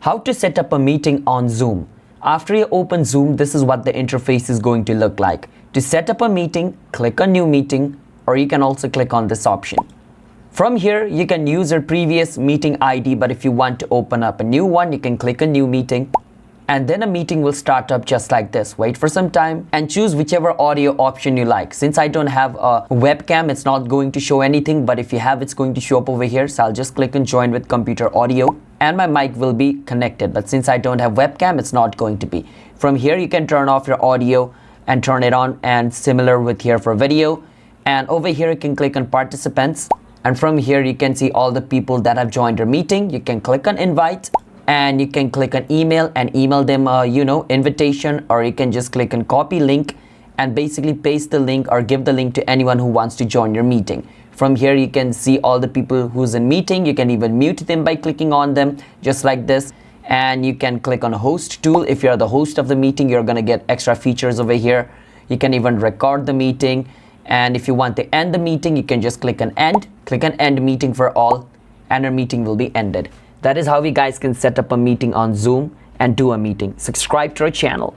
How to set up a meeting on Zoom. After you open Zoom, this is what the interface is going to look like. To set up a meeting, click on New Meeting, or you can also click on this option. From here, you can use your previous meeting ID, but if you want to open up a new one, you can click on New Meeting, and then a meeting will start up just like this. Wait for some time and choose whichever audio option you like. Since I don't have a webcam, it's not going to show anything, but if you have, it's going to show up over here. So I'll just click on Join with Computer Audio, and my mic will be connected. But since I don't have webcam, it's not going to be. From here, you can turn off your audio and turn it on, and similar with here for video. And over here, you can click on Participants. And from here, you can see all the people that have joined your meeting. You can click on Invite, and you can click on Email and email them invitation, or you can just click on Copy Link and basically paste the link or give the link to anyone who wants to join your meeting. From here, you can see all the people who's in meeting. You can even mute them by clicking on them just like this. And you can click on Host tool. If you're the host of the meeting, you're gonna get extra features over here. You can even record the meeting. And if you want to end the meeting, you can just click on End Meeting for all, and your meeting will be ended. That is how you guys can set up a meeting on Zoom and do a meeting. Subscribe to our channel.